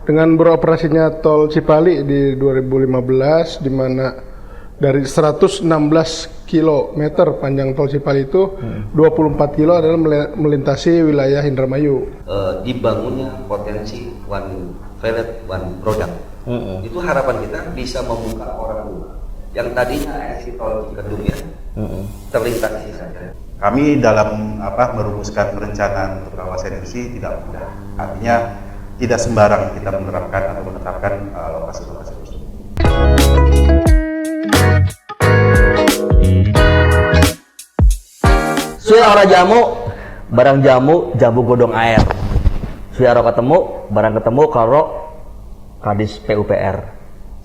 dengan beroperasinya tol Cipali di 2015, di mana dari 116 km panjang tol Cipali itu 24 kilo adalah melintasi wilayah Indramayu. Dibangunnya potensi one village one product. Itu harapan kita bisa membuka orang yang tadinya exit tol Kedungnya terlintasi saja. Kami dalam merumuskan perencanaan untuk kawasan industri tidak mudah. Artinya tidak sembarang kita menerapkan atau menetapkan lokasi-lokasi tersebut. Suara jamu, barang jamu, jambu godong air. Suara ketemu, barang ketemu kalau Kadis PUPR.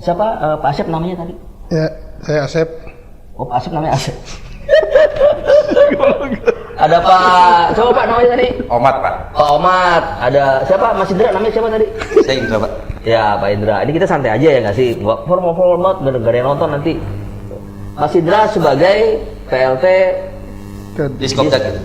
Siapa Pak Asep namanya tadi? Ya, saya Asep. Oh, Pak Asep namanya Asep. Ada Pak, coba Pak namanya tadi? Omat, Pak. Pak Omat. Ada siapa? Mas Indra namanya siapa tadi? Saya Indra, Pak. Ya, Pak Indra. Ini kita santai aja ya nggak sih? Nggak formal banget, nggak ada yang nonton nanti. Mas Indra sebagai PLT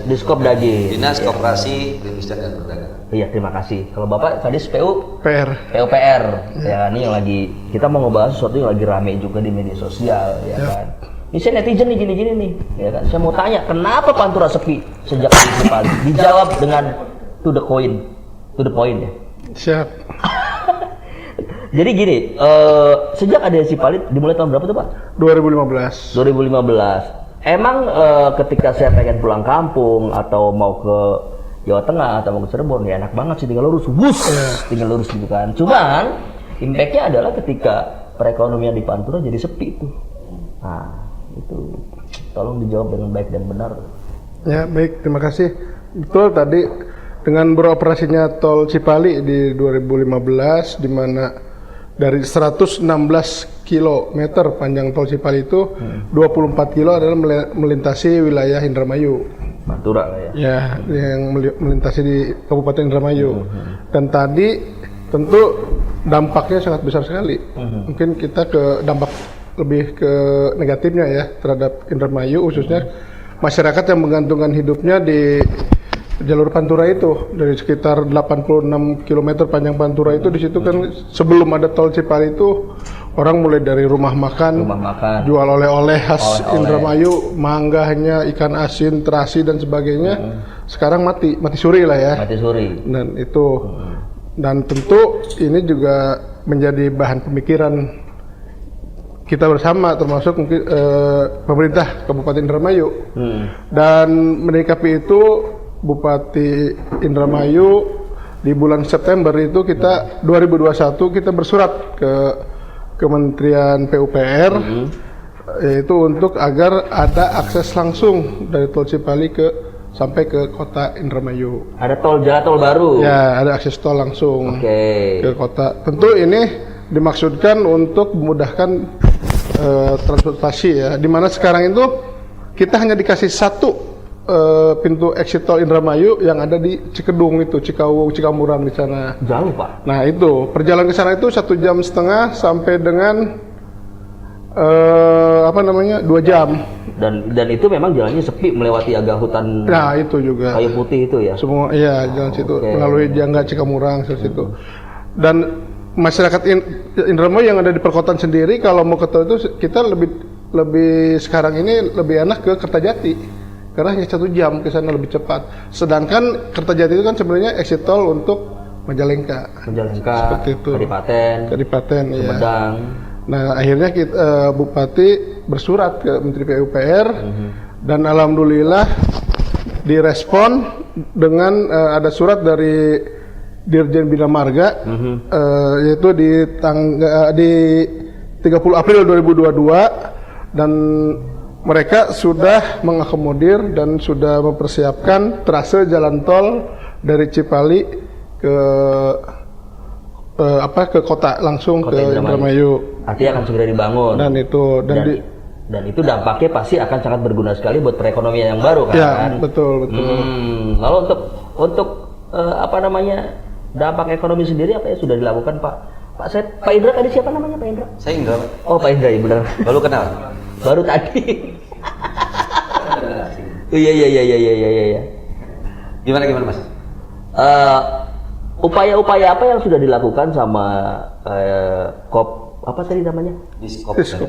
Diskopdagi. Dinas Koperasi Perindustrian dan Perdagangan. Iya, terima kasih. Kalau Bapak Kadis PR. PUPR. Ya, ini yang lagi kita mau ngebahas sesuatu yang lagi rame juga di media sosial, ya kan. Ini saya netizen nih gini-gini nih, ya kan. Saya mau tanya, kenapa Pantura sepi sejak Cipali? Dijawab dengan to the point ya. Siap. Jadi gini, sejak ada Cipali dimulai tahun berapa tuh Pak? 2015. 2015. Emang ketika saya pengen pulang kampung atau mau ke Jawa Tengah atau mau ke Cirebon, ya enak banget sih tinggal lurus, tinggal lurus gitu kan. Cuman impact-nya adalah ketika perekonomian di Pantura jadi sepi tuh. Nah, itu tolong dijawab dengan baik dan benar. Ya, baik, terima kasih. Betul tadi dengan beroperasinya tol Cipali di 2015, di mana dari 116 km panjang tol Cipali itu 24 kilo adalah melintasi wilayah Indramayu. Pantura lah ya. Ya, yang melintasi di Kabupaten Indramayu. Dan tadi tentu dampaknya sangat besar sekali. Mungkin kita ke dampak lebih ke negatifnya ya terhadap Indramayu, khususnya masyarakat yang menggantungkan hidupnya di jalur Pantura itu. Dari sekitar 86 km panjang Pantura itu, di situ kan sebelum ada tol Cipali itu orang mulai dari rumah makan, jual oleh-oleh khas Indramayu, manggahnya, ikan asin, terasi dan sebagainya. Sekarang mati suri lah ya. Mati suri. Dan itu dan tentu ini juga menjadi bahan pemikiran kita bersama, termasuk mungkin pemerintah Kabupaten Indramayu. Dan menyikapi itu, Bupati Indramayu di bulan September itu 2021 kita bersurat ke Kementerian PUPR, yaitu untuk agar ada akses langsung dari tol Cipali sampai ke kota Indramayu. Ada jalan tol baru. Ya, ada akses tol langsung ke kota. Tentu ini dimaksudkan untuk memudahkan transportasi ya. Dimana sekarang itu kita hanya dikasih satu pintu exit tol Indramayu yang ada di Cikedung itu, Cikamuran di sana. Jauh Pak. Nah itu perjalanan ke sana itu 1,5 jam sampai dengan 2 jam. Dan itu memang jalannya sepi melewati agak hutan. Nah itu juga. Kayu putih itu ya. Semua iya jalan situ melalui Jangga Cikamurang situ. Dan masyarakat Indramayu yang ada di perkotaan sendiri kalau mau ke tol itu kita lebih sekarang ini lebih enak ke Kertajati. Karena hanya 1 jam ke sana lebih cepat. Sedangkan Kertajati itu kan sebenarnya exit tol untuk Majalengka. Seperti itu. Kadipaten, ya. Sumedang. Nah, akhirnya Bupati bersurat ke Menteri PUPR dan alhamdulillah direspon dengan ada surat dari Dirjen Bina Marga yaitu di 30 April 2022, dan mereka sudah mengakomodir dan sudah mempersiapkan trase jalan tol dari Cipali ke kota langsung ke Indramayu. Artinya akan segera dibangun. Dan itu dampaknya pasti akan sangat berguna sekali buat perekonomian yang baru kan. Ya, betul. Lalu untuk dampak ekonomi sendiri apa yang sudah dilakukan Pak Indra tadi siapa namanya Pak Indra? Saya Indra, Pak. Oh, Pak Indra, ya benar. Baru kenal. Baru tadi. Iya. Gimana Mas? upaya-upaya apa yang sudah dilakukan sama apa tadi namanya?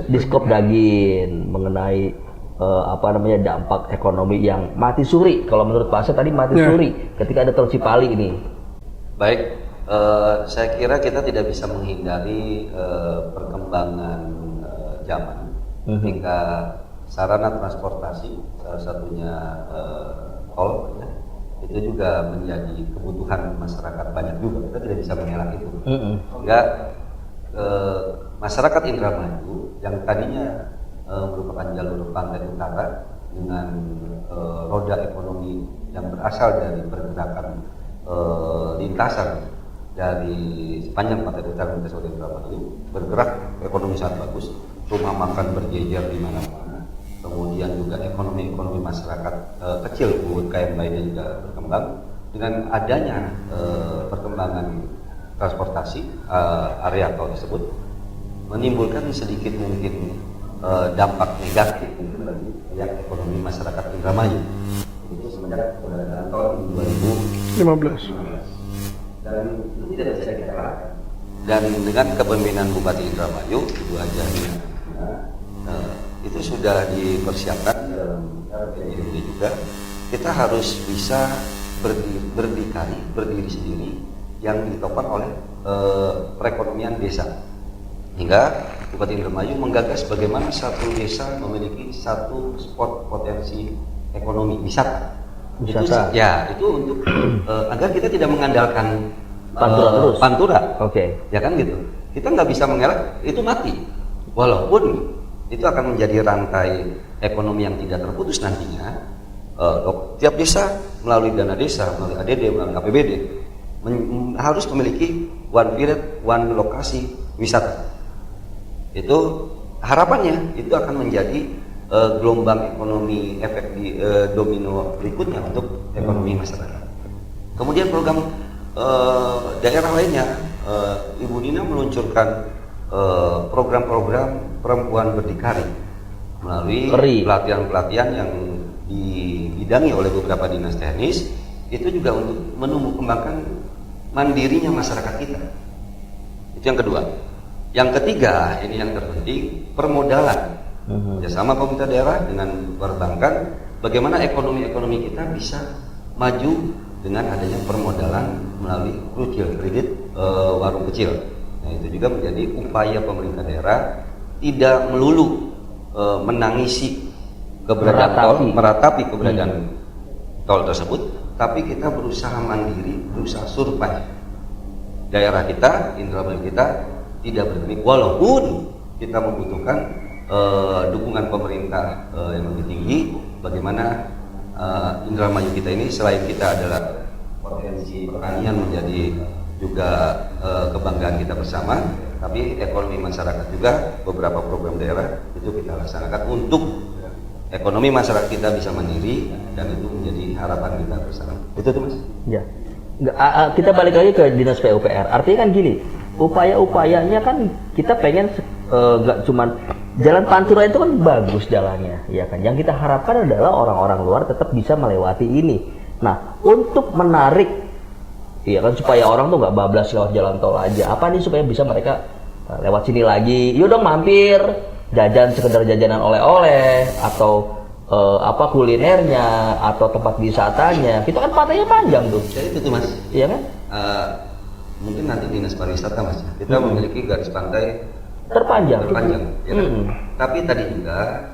Diskop Dagin mengenai dampak ekonomi yang mati suri. Kalau menurut Pak Asep tadi mati suri ketika ada Tol Cipali ini. Baik, saya kira kita tidak bisa menghindari perkembangan zaman hingga sarana transportasi, salah satunya tol, ya, itu juga menjadi kebutuhan masyarakat banyak juga. Kita tidak bisa mengelak itu. Sehingga masyarakat Indramayu yang tadinya merupakan jalur pantai utara dengan roda ekonomi yang berasal dari pergerakan lintasan dari sepanjang pantai utara dan Kota Indramayu, bergerak ekonomi sangat bagus, rumah makan berjejer di mana-mana, kemudian juga ekonomi masyarakat kecil UMKM lainnya juga berkembang. Dengan adanya perkembangan transportasi area tol tersebut menimbulkan sedikit mungkin dampak negatif mungkin bagi ekonomi masyarakat Indramayu. Itu semenjak keberadaan tol 2015 dan itu tidak bisa kita elakkan. Dan dengan kepemimpinan Bupati Indramayu Ibu Ajani itu sudah dipersiapkan dalam RPJMD juga. Kita harus bisa berdiri sendiri yang ditopang oleh perekonomian desa. Hingga Bupati Indramayu menggagas bagaimana satu desa memiliki satu spot potensi ekonomi wisata. Itu untuk agar kita tidak mengandalkan pantura. Ya kan gitu. Kita nggak bisa mengelak itu mati. Walaupun itu akan menjadi rantai ekonomi yang tidak terputus nantinya. Tiap desa melalui dana desa, melalui ADD, melalui APBD harus memiliki one period, one lokasi wisata. Itu harapannya itu akan menjadi gelombang ekonomi efek di domino berikutnya untuk ekonomi masyarakat. Kemudian program daerah lainnya, Ibu Nina meluncurkan program-program perempuan berdikari melalui pelatihan-pelatihan yang dibidangi oleh beberapa dinas teknis, itu juga untuk menumbuh kembangkan mandirinya masyarakat kita. Itu yang kedua. Yang ketiga, ini yang terpenting, permodalan. Bersama pemerintah daerah dengan perbankan, bagaimana ekonomi kita bisa maju dengan adanya permodalan melalui kredit warung kecil. Nah, itu juga menjadi upaya pemerintah daerah tidak melulu menangisi keberadaan tol, meratapi keberadaan tol tersebut, tapi kita berusaha mandiri, berusaha survive. Daerah kita, Indramayu kita tidak berhenti, walaupun kita membutuhkan dukungan pemerintah yang lebih tinggi. Bagaimana Indramayu kita ini selain kita adalah potensi pertanian menjadi juga kebanggaan kita bersama, tapi ekonomi masyarakat juga beberapa program daerah itu kita laksanakan untuk ekonomi masyarakat kita bisa mandiri, dan itu menjadi harapan kita bersama. Itu tuh Mas. Ya. Kita balik lagi ke Dinas PUPR. Artinya kan gini, upaya-upayanya kan kita pengen nggak cuman jalan Pantura itu kan bagus jalannya, ya kan. Yang kita harapkan adalah orang-orang luar tetap bisa melewati ini. Nah, untuk menarik, ya kan, supaya orang tuh nggak bablas lewat jalan tol aja. Apa nih supaya bisa mereka lewat sini lagi? Yuk dong mampir, jajan sekedar jajanan oleh-oleh atau kulinernya atau tempat wisatanya. Kita kan pantainya panjang tuh. Jadi itu tuh Mas. Iya kan? Mungkin nanti Dinas Pariwisata Mas. Kita memiliki garis pantai terpanjang ya kan? Tapi tadi juga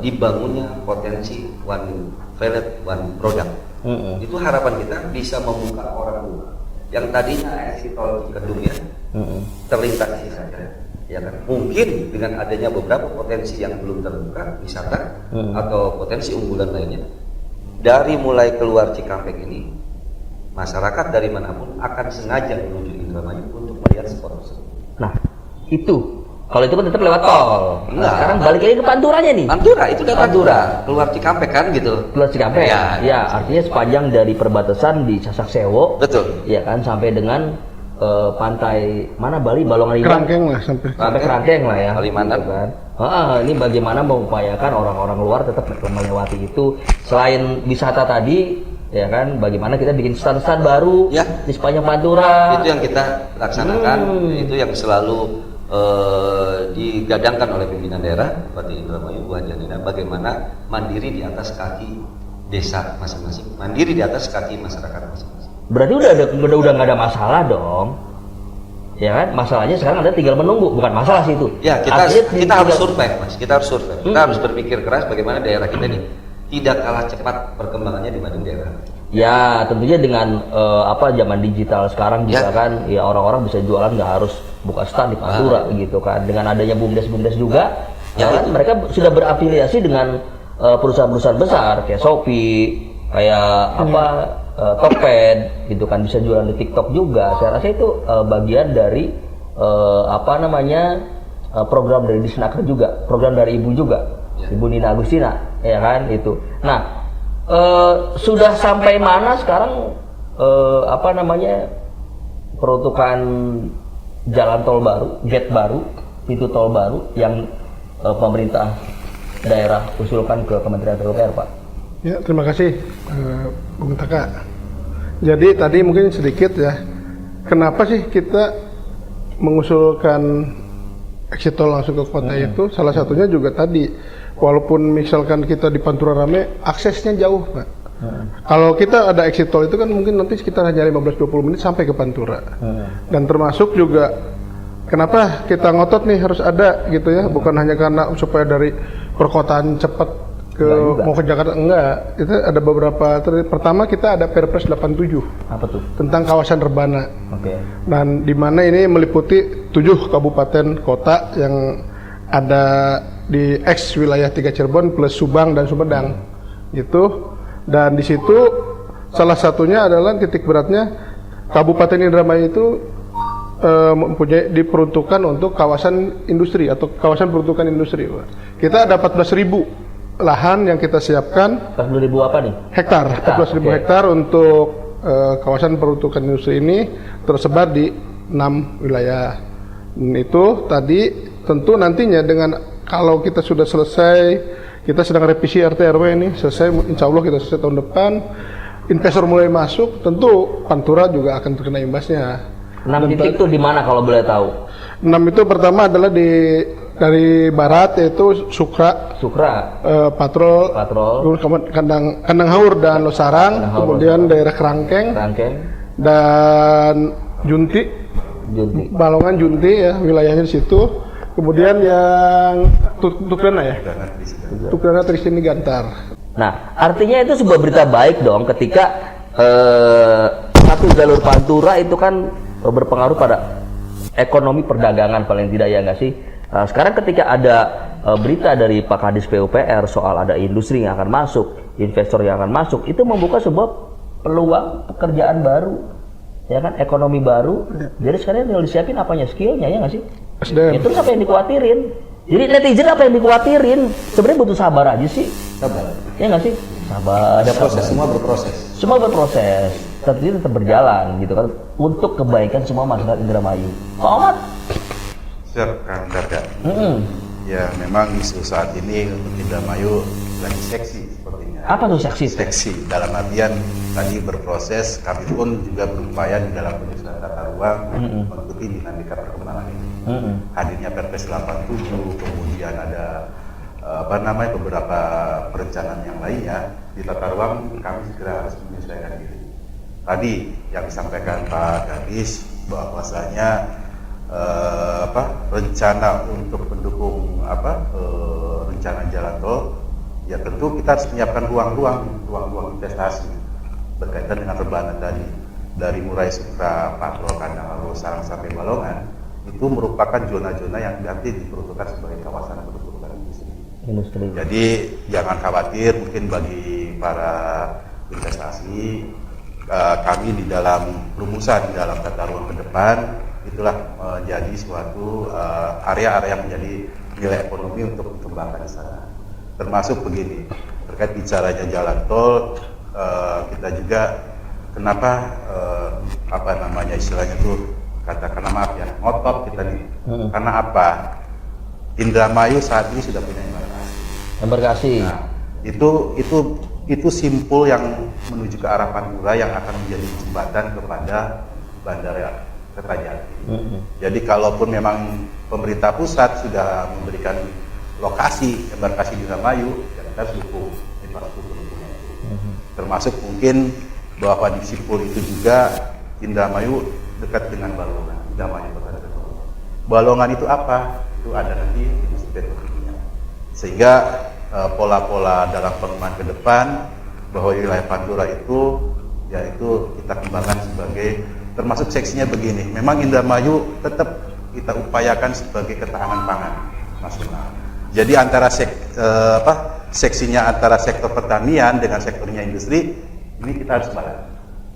dibangunnya potensi one value one product. Itu harapan kita bisa membuka orang luar yang tadinya exit tol Cikedung ya terlintasi saja, ya kan? Mungkin dengan adanya beberapa potensi yang belum terbuka wisata atau potensi unggulan lainnya, dari mulai keluar Cikampek ini masyarakat dari manapun akan sengaja menuju Indramayu untuk melihat spot tersebut. Nah, itu kalau itu kan tetap lewat tol. Nah, sekarang balik lagi ke Panturanya nih. Pantura itu udah Pantura, keluar Cikampek kan gitu. Keluar Cikampek. Ya, artinya sepanjang dari perbatasan di Sasak Sewo. Betul. Ya kan, sampai dengan pantai mana Bali, Balongan Kerangkeng lah sampai Kerangkeng lah ya. Kalimantan gitu kan. Ini bagaimana mengupayakan orang-orang luar tetap melewati itu. Selain wisata tadi, ya kan? Bagaimana kita bikin stand-stand baru Ya. di sepanjang Pantura. Itu yang kita laksanakan, itu yang selalu digadangkan oleh pimpinan daerah Bupati Indramayu, Bu Haji Nina, bagaimana mandiri di atas kaki desa masing-masing, mandiri di atas kaki masyarakat masing-masing. Berarti udah nggak ada masalah dong, ya kan? Masalahnya sekarang ada tinggal menunggu, bukan masalah sih itu. Ya, kita harus survei, Mas. Kita harus survei. Kita harus berpikir keras bagaimana daerah kita ini tidak kalah cepat perkembangannya dibanding daerah. Ya, tentunya dengan zaman digital sekarang juga kan, ya orang-orang bisa jualan nggak harus buka stand di Pantura gitu kan. Dengan adanya BUMDes juga, ya kan, mereka sudah berafiliasi dengan perusahaan-perusahaan besar kayak Shopee, kayak Tokped gitu kan, bisa jualan di TikTok juga. Saya rasa itu bagian dari program dari Disnaker juga, program dari Ibu juga, Ibu Nina Agustina, ya kan itu. Nah, sudah sampai mana sekarang peruntukan jalan tol baru, gate baru, pintu tol baru yang pemerintah daerah usulkan ke Kementerian PUPR, Pak? Ya, terima kasih Bung Taka. Jadi tadi mungkin sedikit ya, kenapa sih kita mengusulkan exit tol langsung ke kota itu? Salah satunya juga tadi, walaupun misalkan kita di Pantura rame, aksesnya jauh, Pak. Kalau kita ada exit tol itu kan mungkin nanti sekitar hanya 15-20 menit sampai ke Pantura. Dan termasuk juga kenapa kita ngotot nih harus ada gitu ya, bukan hanya karena supaya dari perkotaan cepat mau ke Jakarta, enggak. Itu ada beberapa. Pertama kita ada Perpres 87. Apa tuh? Tentang kawasan rebana. Oke. Dan di mana ini meliputi 7 kabupaten kota yang ada di X wilayah 3 Cirebon plus Subang dan Sumedang. Gitu. Dan di situ salah satunya adalah titik beratnya Kabupaten Indramayu itu mempunyai diperuntukkan untuk kawasan industri atau kawasan peruntukan industri. Kita ada 14.000 lahan yang kita siapkan. 14.000 apa nih? Hektar, 14.000 hektar untuk kawasan peruntukan industri ini tersebar di 6 wilayah. Dan itu tadi tentu nantinya dengan kalau kita sudah selesai, kita sedang revisi RT RW ini selesai, insya Allah kita selesai tahun depan, investor mulai masuk, tentu Pantura juga akan terkena imbasnya. 6 titik itu di mana kalau boleh tahu? 6 itu pertama adalah dari barat yaitu Sukra, Patrol, Kandang Haur dan Losarang, kemudian daerah Kerangkeng, dan Junti, Balongan Junti ya wilayahnya di situ. Kemudian yang Tukrana ya, Tukrana Trisini Gantar. Nah, artinya itu sebuah berita baik dong ketika satu jalur Pantura itu kan berpengaruh pada ekonomi perdagangan paling tidak, ya nggak sih? Sekarang ketika ada berita dari Pak Kadis PUPR soal ada industri yang akan masuk, investor yang akan masuk, itu membuka sebuah peluang pekerjaan baru, ya kan, ekonomi baru. Jadi sekarang tinggal disiapin apanya, skillnya, ya nggak sih? SDM. Itu apa yang dikhawatirin? Jadi netizen apa yang dikhawatirin? Sebenarnya butuh sabar aja sih. Sabar. Ya nggak sih? Sabar. Ada proses, semua berproses. Semua berproses, tapi tetap berjalan gitu kan untuk kebaikan semua masyarakat Indramayu. Pak Ahmad? Siap, Kang Darga. Ya, memang isu saat ini untuk Indramayu lagi seksi sepertinya. Apa tuh seksi? Seksi dalam artian tadi berproses, kami pun juga berupaya di dalam penyusunan tata ruang mengikuti dinamika perkembangan ini. Hadirnya Perpres 87, kemudian ada beberapa perencanaan yang lainnya di tata ruang, kami segera harus menyesuaikan diri. Tadi yang disampaikan Pak Kadis bahwasanya rencana untuk mendukung rencana jalan tol, ya tentu kita harus menyiapkan ruang-ruang investasi berkaitan dengan rebana tadi, dari mulai Sukra, Patrol, Kandang Haur, Losarang sampai Balongan, itu merupakan zona-zona yang nanti diperuntukkan sebagai kawasan peruntukan industri. Jadi jangan khawatir, mungkin bagi para investasi, kami di dalam rumusan, di dalam tata ruang ke depan, itulah menjadi suatu area-area yang menjadi nilai ekonomi untuk dikembangkan di sana. Termasuk begini, terkait bicaranya jalan tol, kita juga kenapa istilahnya tuh katakanlah maaf ya, ngotot kita nih. Karena apa? Indramayu saat ini sudah punya embarkasi. Embarkasi. Nah, itu itu simpul yang menuju ke arah Pantura yang akan menjadi jembatan kepada Bandara Kertajati. Jadi kalaupun memang pemerintah pusat sudah memberikan lokasi embarkasi di Indramayu, ya kita harus dukung infrastruktur itu. Termasuk mungkin bahwa di simpul itu juga Indramayu dekat dengan Balongan. Indramayu Kota Kedung. Balongan itu apa? Itu ada nanti industri petrokimia. Sehingga pola-pola dalam pengembangan ke depan bahwa wilayah Pantura itu yaitu kita kembangkan sebagai termasuk seksinya begini. Memang Indramayu tetap kita upayakan sebagai ketahanan pangan nasional. Jadi antara seksinya antara sektor pertanian dengan sektornya industri ini kita harus balance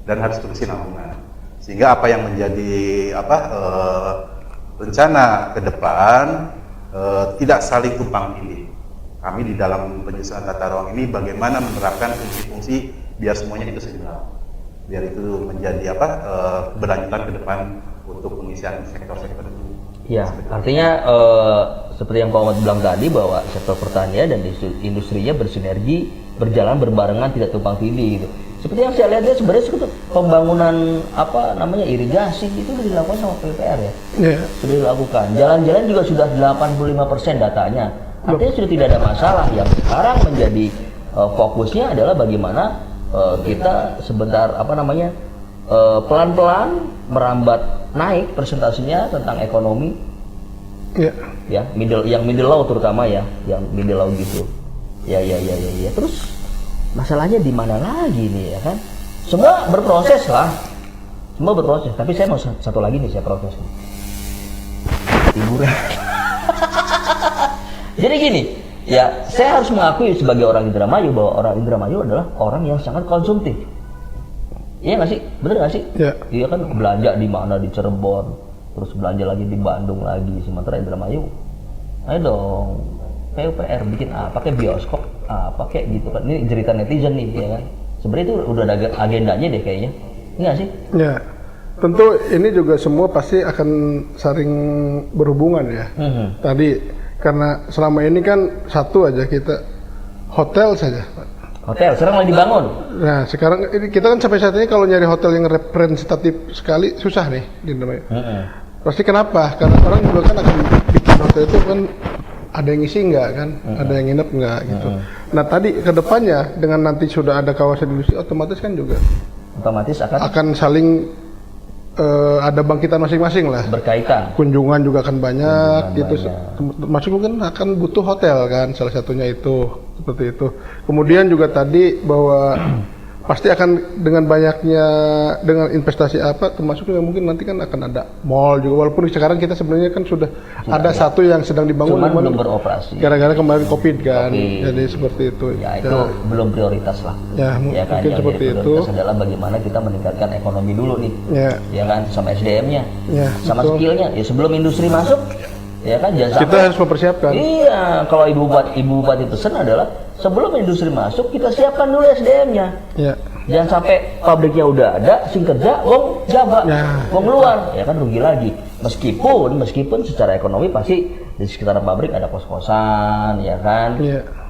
dan harus berkesinambungan. Sehingga apa yang menjadi rencana ke depan tidak saling tumpang tindih. Kami di dalam penyusunan tata ruang ini bagaimana menerapkan fungsi-fungsi biar semuanya itu seimbang, biar itu menjadi keberlanjutan ke depan untuk pengisian sektor-sektor itu. Ya, artinya seperti yang Pak Ahmad bilang tadi bahwa sektor pertanian dan industrinya bersinergi, berjalan berbarengan, tidak tumpang tindih gitu. Seperti yang saya lihat ya sebenarnya pembangunan irigasi itu sudah dilakukan sama PUPR ya. Yeah. Sudah dilakukan. Jalan-jalan juga sudah 85% datanya. Artinya sudah tidak ada masalah. Yang sekarang menjadi fokusnya adalah bagaimana kita sebentar pelan-pelan merambat naik presentasinya tentang ekonomi. Yeah. Ya, middle law terutama ya, yang middle law gitu. Ya. Terus masalahnya di mana lagi nih ya kan? Semua berproses lah. Semua berproses, tapi saya mau satu lagi nih saya protes. Hiburan. Jadi gini, ya saya harus mengakui sebagai orang Indramayu bahwa orang Indramayu adalah orang yang sangat konsumtif. Iya nggak sih? Bener nggak sih? Iya. Dia kan belanja di mana, di Cirebon, terus belanja lagi di Bandung lagi. Sementara Indramayu, ayo dong, PUPR bikin apa kayak bioskop, apa kayak gitu kan. Ini cerita netizen nih, ya kan? Sebenarnya itu udah ada agendanya deh kayaknya. Enggak sih? Ya, tentu ini juga semua pasti akan saling berhubungan ya. Tadi karena selama ini kan satu aja kita hotel saja. Hotel sekarang lagi dibangun. Nah sekarang ini kita kan sampai saat ini kalau nyari hotel yang representatif sekali susah nih di Indonesia. Pasti kenapa? Karena orang juga kan akan bikin hotel itu kan ada yang ngisi nggak kan, ada yang nginep nggak gitu. Nah tadi kedepannya dengan nanti sudah ada kawasan industri otomatis kan juga otomatis akan saling ada bangkitan masing-masing lah. Berkaitan. Kunjungan juga akan banyak gitu. Termasuk mungkin akan butuh hotel kan, salah satunya itu seperti itu. Kemudian juga tadi bahwa pasti akan dengan banyaknya dengan investasi termasuk juga mungkin nanti kan akan ada mall juga, walaupun sekarang kita sebenarnya kan sudah ada satu yang sedang dibangun cuman belum beroperasi gara-gara kemarin COVID kan. Jadi seperti itu ya itu belum prioritas lah ya kan? Mungkin yang seperti jadi itu adalah bagaimana kita meningkatkan ekonomi dulu nih ya kan, sama SDM-nya sama betul. skillnya ya sebelum industri masuk ya kan, jangan kita harus mempersiapkan. Iya, kalau ibu bupati pesan adalah sebelum industri masuk kita siapkan dulu SDM-nya. Ya. Jangan sampai pabriknya udah ada, sing kerja, wong jaga, wong keluar, ya kan rugi lagi. Meskipun secara ekonomi pasti di sekitar pabrik ada kos-kosan, ya kan,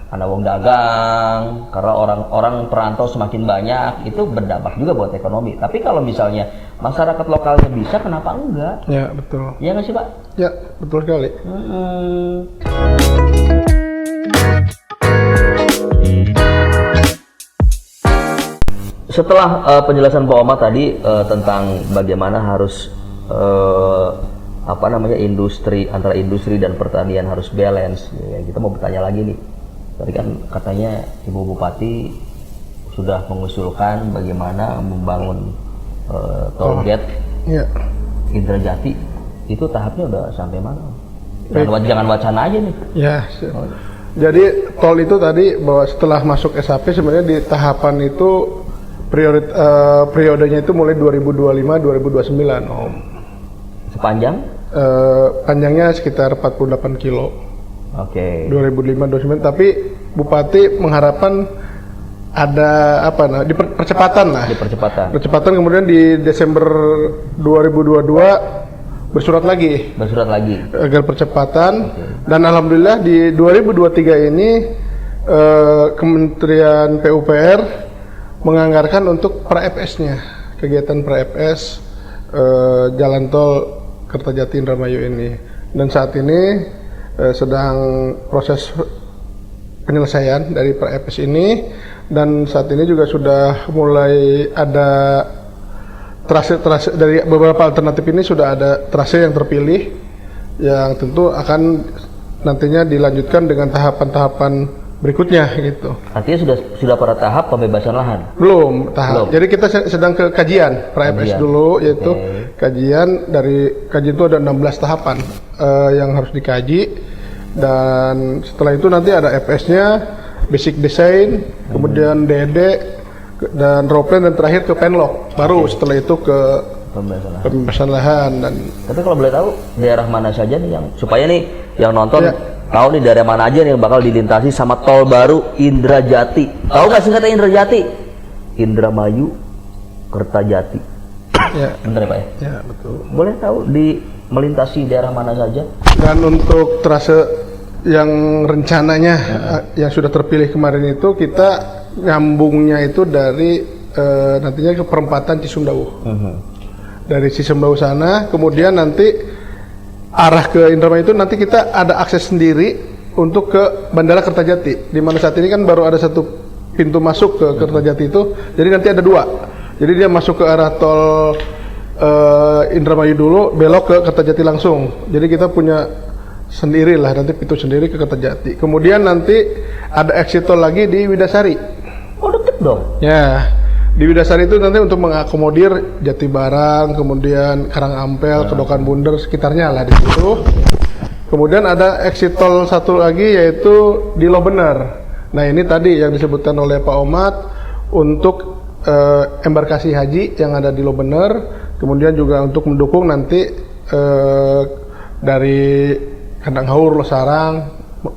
ada wong dagang. Karena orang perantau semakin banyak, itu berdampak juga buat ekonomi. Tapi kalau misalnya masyarakat lokalnya bisa, kenapa enggak? Ya betul. Iya nggak sih Pak? Ya betul sekali. Setelah penjelasan Pak Omar tadi tentang bagaimana harus industri antara industri dan pertanian harus balance, ya, kita mau bertanya lagi nih. Tadi kan katanya Ibu Bupati sudah mengusulkan bagaimana membangun tol gate Indrajati. Itu tahapnya udah sampai mana? Jangan wacana aja nih. Ya. Jadi tol itu tadi bahwa setelah masuk SAP sebenarnya di tahapan itu periodenya itu mulai 2025-2029 Om. Sepanjang? Panjangnya sekitar 48 kilo. Oke. 2005-2029, tapi Bupati mengharapkan ada percepatan lah. Percepatan kemudian di Desember 2022 bersurat lagi agar percepatan. Dan alhamdulillah di 2023 ini Kementerian PUPR menganggarkan untuk pra-FS-nya, kegiatan pra-FS jalan tol Kertajati Indramayu ini. Dan saat ini sedang proses penyelesaian dari pra-FS ini, dan saat ini juga sudah mulai ada trase dari beberapa alternatif ini, sudah ada trase yang terpilih yang tentu akan nantinya dilanjutkan dengan tahapan-tahapan berikutnya gitu. Artinya sudah pada tahap pembebasan lahan. Belum tahap. Belum. Jadi kita sedang ke kajian pra-FS dulu, yaitu kajian itu ada 16 tahapan yang harus dikaji, dan setelah itu nanti ada FS-nya, basic design, kemudian DD dan raw plan, dan terakhir ke penlock. Baru setelah itu ke pembebasan lahan. Dan tapi kalau boleh tahu daerah mana saja nih yang supaya nih yang nonton tahu nih daerah mana aja nih yang bakal dilintasi sama tol baru Indrajati. Tahu nggak singkatnya Indrajati? Indramayu Kertajati. ya, Bener ya Pak ya? ya betul. Boleh tahu di melintasi daerah mana saja? Dan untuk trase yang rencananya yang sudah terpilih kemarin itu, kita nyambungnya itu dari nantinya ke perempatan Cisumdawu. Dari Cisumdawu sana, kemudian nanti arah ke Indramayu itu nanti kita ada akses sendiri untuk ke Bandara Kertajati, di mana saat ini kan baru ada satu pintu masuk ke Kertajati itu, jadi nanti ada dua. Jadi dia masuk ke arah tol Indramayu dulu, belok ke Kertajati langsung. Jadi kita punya sendiri lah nanti pintu sendiri ke Kertajati. Kemudian nanti ada exit tol lagi di Widasari. Oh deket dong. Ya, di Widasari itu nanti untuk mengakomodir Jatibarang, kemudian Karangampel, Kedokan Bunder, sekitarnya lah di situ. Kemudian ada exit tol satu lagi yaitu di Lobener. Nah ini tadi yang disebutkan oleh Pak Omat untuk embarkasi haji yang ada di Lobener, kemudian juga untuk mendukung nanti dari Kandang Haur, Losarang,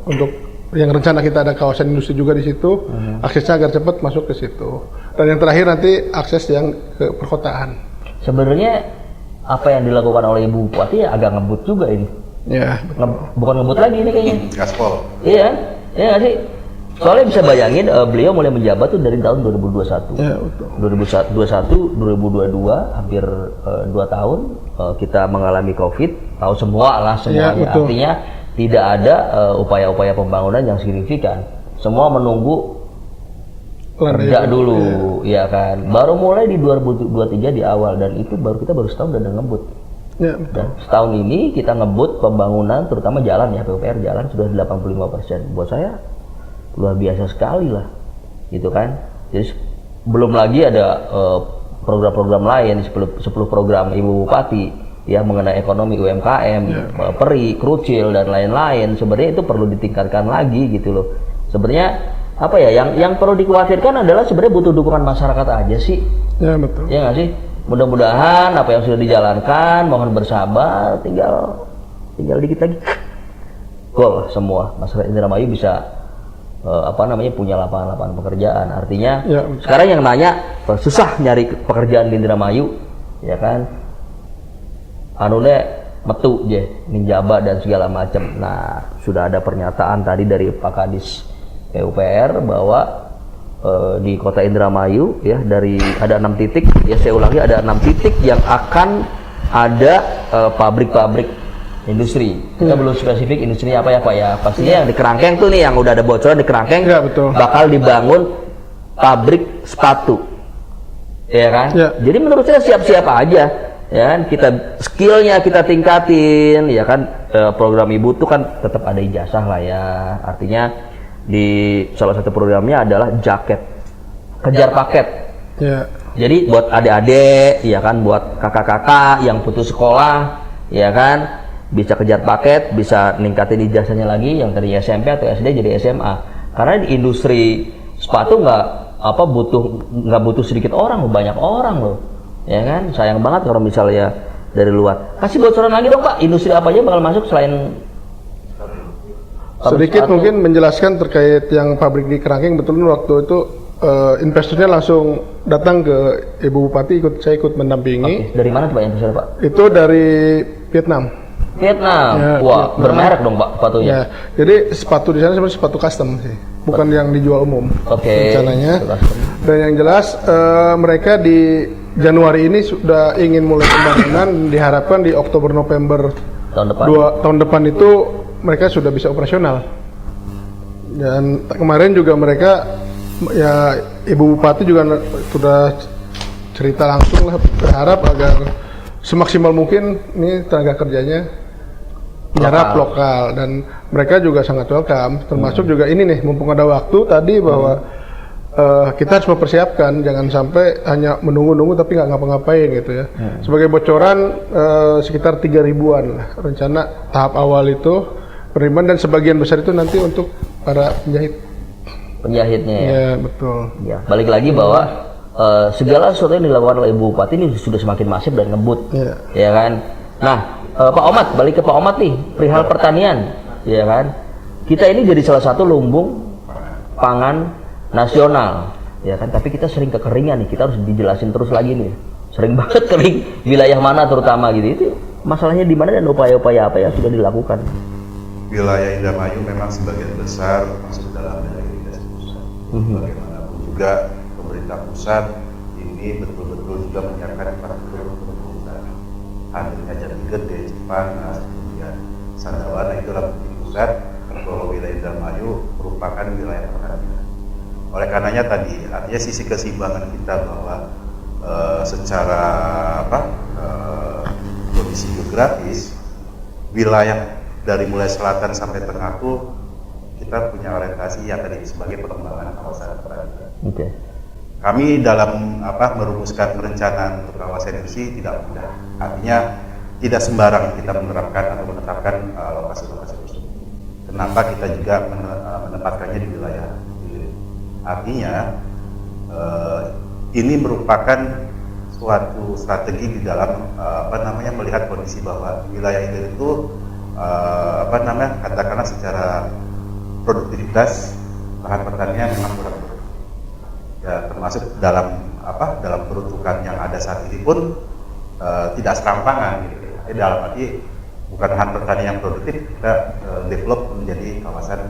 untuk yang rencana kita ada kawasan industri juga di situ, aksesnya agar cepat masuk ke situ. Dan yang terakhir nanti akses yang ke perkotaan. Sebenarnya apa yang dilakukan oleh Ibu Bupati ya agak ngebut juga ini. Ya, Bukan ngebut lagi ini kayaknya. Gaspol. Iya, iya nggak sih. Soalnya bisa bayangin beliau mulai menjabat tuh dari tahun 2021. ya betul. 2021, 2022, hampir 2 tahun kita mengalami COVID, tahu semua lah semuanya. Ya, betul. Artinya tidak ada upaya-upaya pembangunan yang signifikan. Semua menunggu reda dulu, ya kan. Baru mulai di 2023 di awal, dan itu kita baru setahun udah ngebut. Ya, betul. Dan setahun ini kita ngebut pembangunan, terutama jalan ya, PUPR jalan sudah 85%. Buat saya luar biasa sekali lah, gitu kan. Jadi belum lagi ada program-program lain, 10 program Ibu Bupati ya mengenai ekonomi UMKM, peri, krucil dan lain-lain. Sebenarnya itu perlu ditingkatkan lagi gitu loh. Sebenarnya apa ya yang perlu dikhawatirkan adalah sebenarnya butuh dukungan masyarakat aja sih. Ya betul. Ya nggak sih? Mudah-mudahan apa yang sudah dijalankan, mohon bersabar, tinggal dikit lagi. Gol semua masyarakat Indramayu bisa punya lapangan pekerjaan. Artinya sekarang yang nanya susah nyari pekerjaan di Indramayu, ya kan? Anune metu je, ninjaba dan segala macam. Nah, sudah ada pernyataan tadi dari Pak Kadis PUPR bahwa di kota Indramayu ya ada 6 titik, ya saya ulangi ada 6 titik yang akan ada pabrik-pabrik industri. Kita belum spesifik industri apa ya Pak ya. Pastinya yang di Kerangkeng tuh nih yang udah ada bocoran di Kerangkeng bakal dibangun pabrik sepatu. Ya kan? Ya. Jadi menurut saya siap-siap aja. Ya kan? Kita skillnya kita tingkatin, ya kan. Program Ibu tuh kan tetap ada ijazah lah ya. Artinya di salah satu programnya adalah jaket kejar paket. Ya. Jadi buat adik-adik, ya kan, buat kakak-kakak yang putus sekolah, ya kan, bisa kejar paket, bisa ningkatin ijazahnya lagi yang dari SMP atau SD jadi SMA. Karena di industri sepatu nggak butuh sedikit orang, banyak orang loh, ya kan. Sayang banget kalau misalnya dari luar. Kasih bocoran lagi dong Pak, industri apa aja bakal masuk selain sedikit sepatu. Mungkin menjelaskan terkait yang pabrik di Kerangkeng. Betul waktu itu investornya langsung datang ke Ibu Bupati, saya ikut mendampingi. Dari mana tuh Pak investornya Pak? Itu dari Vietnam. Vietnam. Ya, Wah, Vietnam. bermerek dong Pak sepatunya. Ya, jadi sepatu di sana sebenarnya sepatu custom sih, bukan yang dijual umum. Oke. Rencananya. Sepatu custom. Dan yang jelas mereka di Januari ini sudah ingin mulai pembangunan, diharapkan di Oktober November Tahun depan. tahun depan itu mereka sudah bisa operasional. Dan kemarin juga mereka, ya Ibu Bupati juga sudah cerita langsung lah, berharap agar semaksimal mungkin ini tenaga kerjanya menyerap lokal, dan mereka juga sangat welcome. Termasuk juga ini nih, mumpung ada waktu tadi bahwa kita harus mempersiapkan, jangan sampai hanya menunggu-nunggu tapi nggak ngapa-ngapain gitu ya. Sebagai bocoran sekitar 3.000-an lah rencana tahap awal itu penerimaan, dan sebagian besar itu nanti untuk para Penjahitnya ya. ya. Betul. Ya, balik lagi bahwa segala sesuatu yang dilakukan oleh Ibu Bupati ini sudah semakin masif dan ngebut, Ya. ya kan. Nah, Pak Omat, balik ke Pak Omat nih, perihal pertanian, ya kan. Kita ini jadi salah satu lumbung pangan nasional, ya kan. Tapi kita sering kekeringan nih, kita harus dijelasin terus lagi nih. Sering banget kering, wilayah mana terutama gitu. Itu masalahnya di mana dan upaya-upaya apa yang sudah dilakukan? Wilayah Indramayu memang sebagian besar masuk dalam wilayah irigasi pusat. Bagaimanapun juga pemerintah pusat ini betul-betul juga menyiapkan infrastruktur untuk pemerintahan. Hadirnya Jatigede, Cipanas, kemudian Sandawana itulah bukti pusat bahwa wilayah Indramayu merupakan wilayah pertanian. Oleh karenanya tadi, artinya sisi keseimbangan kita bahwa secara kondisi geografis wilayah dari mulai selatan sampai tengah tuh kita punya orientasi yang tadi sebagai pengembangan kawasan pertanian. Oke. Kami dalam merumuskan perencanaan untuk kawasan industri tidak mudah. Artinya tidak sembarang kita menerapkan atau menetapkan lokasi-lokasi tersebut. Kenapa kita juga menempatkannya di wilayah hilir? Artinya ini merupakan suatu strategi di dalam melihat kondisi bahwa wilayah hilir itu katakanlah secara produktivitas bahan pertanian memang kurang. Ya, termasuk dalam peruntukan yang ada saat ini pun tidak serampangan gitu. Dalam arti bukan lahan pertanian yang produktif kita develop menjadi kawasan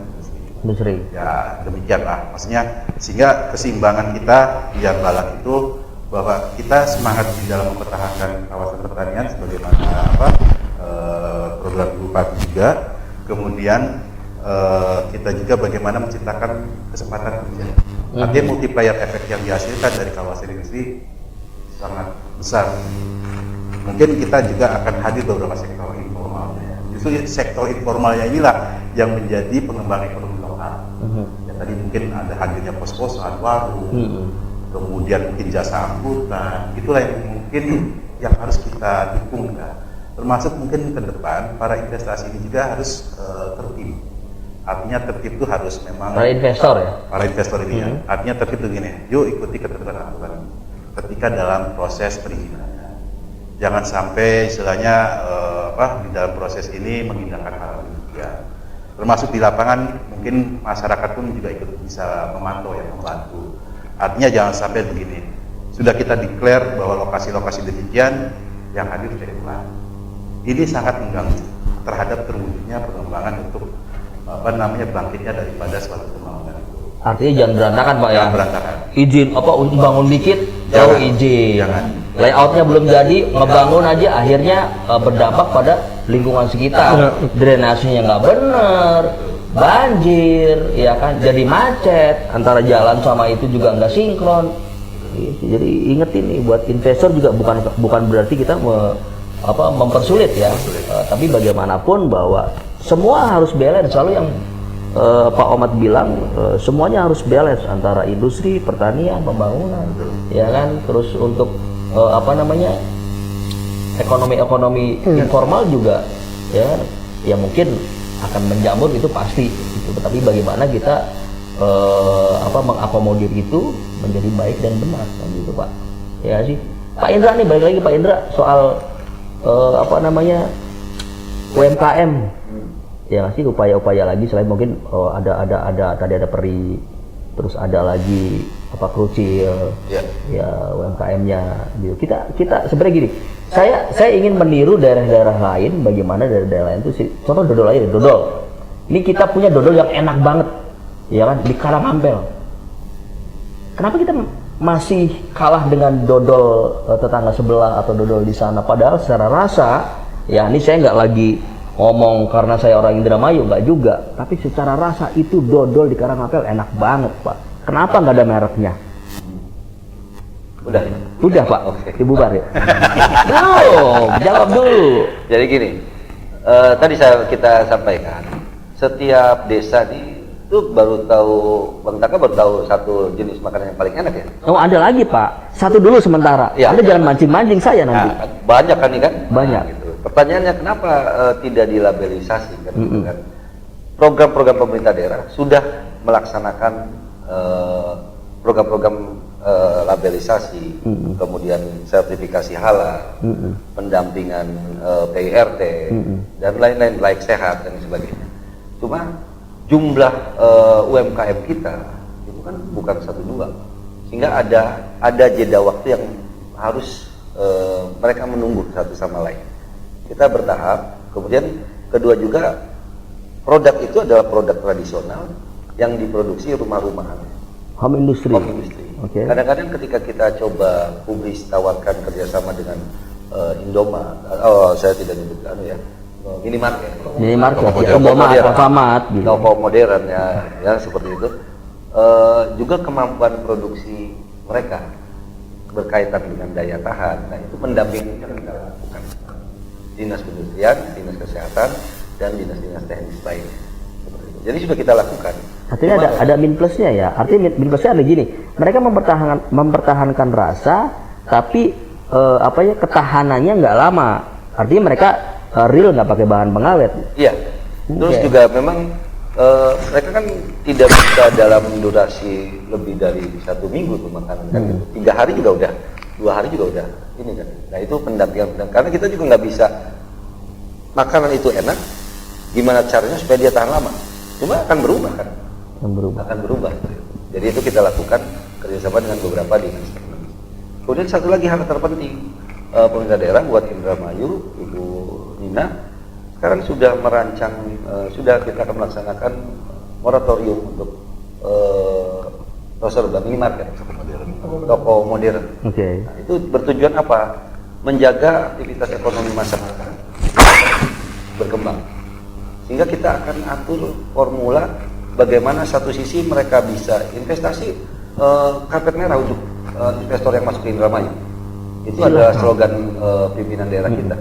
Industri. ya demikianlah maksudnya, sehingga keseimbangan kita di Balang itu bahwa kita semangat di dalam mempertahankan kawasan pertanian sebagaimana program Bupati juga, kemudian kita juga bagaimana menciptakan kesempatan kerja. Artinya multiplier efek yang dihasilkan dari kawasan industri sangat besar. Mungkin kita juga akan hadir beberapa sektor informal. Justru sektor informalnya inilah yang menjadi pengembang ekonomi lokal. Ya, tadi mungkin ada hadirnya pos-posan, warung, kemudian mungkin jasa angkutan. Itulah yang mungkin yang harus kita dukung. Termasuk mungkin ke depan para investasi ini juga harus tertib. Artinya tertib itu harus memang Para investor ya? Para investor ini ya. Artinya tertib itu gini, yuk ikuti ketentuan aturan ketika dalam proses perizinannya. Jangan sampai istilahnya di dalam proses ini mengindahkan hal demikian. Termasuk di lapangan mungkin masyarakat pun juga ikut bisa memantau ya, membantu. Artinya jangan sampai begini, sudah kita declare bahwa lokasi-lokasi demikian yang hadir regulasi. Ini sangat mengganggu terhadap terwujudnya pengembangan untuk bangkitnya daripada suatu pembangunan itu. Artinya jangan berantakan Pak ya? Jangan berantakan. Izin bangun dikit, jauh izin. Jangan. Layoutnya belum jadi, ngebangun aja akhirnya berdampak pada lingkungan sekitar. Drainasenya nggak bener, banjir, ya kan, jadi macet, antara jalan sama itu juga nggak sinkron. Jadi inget ini buat investor juga bukan berarti kita mempersulit ya, tapi bagaimanapun bahwa semua harus balance. Selalu yang Pak Omat bilang semuanya harus balance antara industri, pertanian, pembangunan, ya kan. Terus untuk ekonomi informal juga ya mungkin akan menjamur, itu pasti gitu. Tapi bagaimana kita mengakomodir itu menjadi baik dan benar kan gitu Pak. Ya sih. Pak Indra nih, balik lagi Pak Indra soal UMKM. Ya sih, upaya-upaya lagi selain mungkin tadi ada peri, terus ada lagi krucil, ya UMKM-nya gitu. Kita sebenarnya gini, saya ingin meniru daerah-daerah lain, bagaimana daerah-daerah lain itu sih. Contoh dodol aja, dodol. Ini kita punya dodol yang enak banget, ya kan, di Karangampel. Kenapa kita masih kalah dengan dodol tetangga sebelah atau dodol di sana? Padahal secara rasa, ya ini saya nggak lagi ngomong karena saya orang Indramayu, nggak juga. Tapi secara rasa itu dodol di Karangampel enak banget, Pak. Kenapa nggak ada mereknya? Udah Pak, Oke. Ibu Bar ya. Jawab dulu. Jadi gini, tadi kita sampaikan, setiap desa itu baru tahu, Bang Taka baru tahu satu jenis makanan yang paling enak ya. Oh ada lagi Pak, satu dulu sementara. Ya. Anda jangan mancing-mancing saya nanti. Nah, banyak kan ini kan? Banyak. Nah, gitu. Pertanyaannya kenapa tidak dilabelisasi kan? Kan? Program-program pemerintah daerah sudah melaksanakan program-program labelisasi, kemudian sertifikasi halal, pendampingan PIRT, dan lain-lain, layak sehat dan sebagainya. Cuma jumlah UMKM kita itu kan bukan 1-2, sehingga ada jeda waktu yang harus mereka menunggu satu sama lain. Kita bertahap. Kemudian kedua juga, produk itu adalah produk tradisional yang diproduksi rumah-rumahan, Home industry. home industry. Oke. Kadang-kadang ketika kita coba publis, tawarkan kerjasama dengan Indomaret, saya tidak nyebut ya, minimarket, Minimarket, ya, Indomaret, Alfamart, gitu. toko modern ya seperti itu. Juga kemampuan produksi mereka berkaitan dengan daya tahan. Nah itu mendampingi yang kita lakukan. Dinas Perindustrian, Dinas Kesehatan, dan dinas-dinas teknis lainnya. Seperti itu. Jadi sudah kita lakukan. Artinya ada min plusnya ya. Artinya min plusnya ada gini. Mereka mempertahankan rasa, tapi ketahanannya nggak lama. Artinya mereka real, nggak pakai bahan pengawet. Iya. Terus Oke. juga memang mereka kan tidak bisa dalam durasi lebih dari 1 minggu tuh makanan kan gitu. 3 hari juga udah, 2 hari juga udah ini kan. Nah itu pendampingan, karena kita juga nggak bisa makanan itu enak, gimana caranya supaya dia tahan lama. Cuma akan berubah kan. Akan berubah. Jadi itu kita lakukan kerjasama dengan beberapa dinas. Kemudian satu lagi hal terpenting, pemerintah daerah buat Indramayu, Ibu Nina, sekarang sudah merancang, sudah kita akan melaksanakan moratorium untuk minimarket, toko modern. Oke. Nah, itu bertujuan apa? Menjaga aktivitas ekonomi masyarakat berkembang. Sehingga kita akan atur formula bagaimana satu sisi mereka bisa investasi karpet merah untuk investor yang masuk ke Indramayu. Itu adalah slogan pimpinan daerah kita.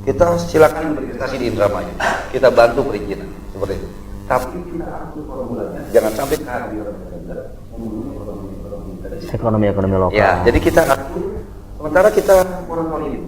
Kita silakan berinvestasi di Indramayu. Kita bantu perizinan seperti itu. Tapi kita atur formulanya jangan sampai kehadiran Ekonomi lokal. ya, jadi kita atur, sementara kita moratorium,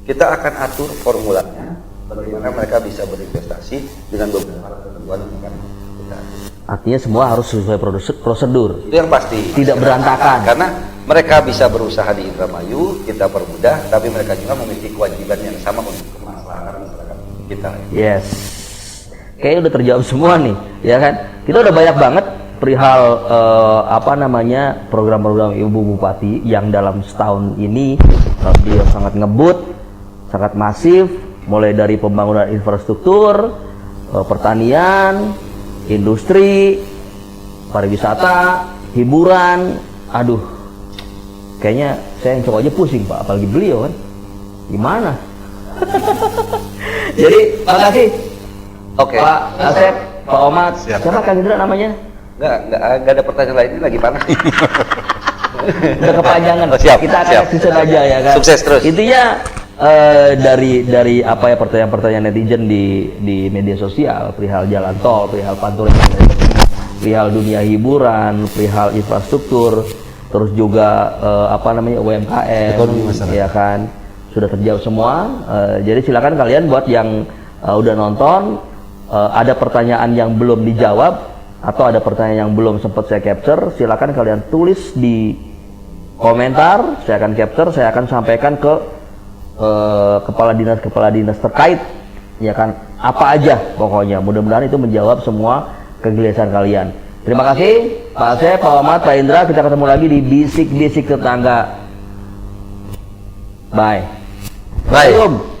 kita akan atur formulanya bagaimana mereka bisa berinvestasi dengan beberapa ketentuan yang akan kita atur. Artinya semua harus sesuai prosedur. Itu yang pasti. Tidak berantakan. Karena mereka bisa berusaha di Indramayu, kita permudah, tapi mereka juga memiliki kewajiban yang sama untuk kemaslahatan masyarakat kita. Yes. Kayaknya udah terjawab semua nih, ya kan? Kita udah banyak banget perihal program-program Ibu Bupati yang dalam setahun ini beliau sangat ngebut, sangat masif, mulai dari pembangunan infrastruktur, pertanian, industri, pariwisata, hiburan. Aduh, kayaknya saya yang coba aja pusing Pak, apalagi beliau kan. Gimana? Jadi, makasih. Oke. Pak Asep, Pak Omat, Siap. siapa Kang Indra namanya? Nggak ada pertanyaan lain, ini lagi panas. Udah kepanjangan. Oh, siap, Kita akan siap. season aja ya kan. Sukses terus. Intinya dari apa ya pertanyaan netizen di media sosial perihal jalan tol, perihal pantura, perihal dunia hiburan, perihal infrastruktur, terus juga UMKM, ya kan, sudah terjawab semua. Jadi silakan kalian buat yang udah nonton, ada pertanyaan yang belum dijawab atau ada pertanyaan yang belum sempat saya capture, silakan kalian tulis di komentar, saya akan capture, saya akan sampaikan ke kepala dinas terkait, ya kan, apa aja pokoknya. Mudah-mudahan itu menjawab semua kegelisahan kalian. Terima kasih Pak Asep, Pak Omat, Pak Indra. Kita ketemu lagi di Bisik-Bisik Tetangga. Bye. Baik. Assalamualaikum.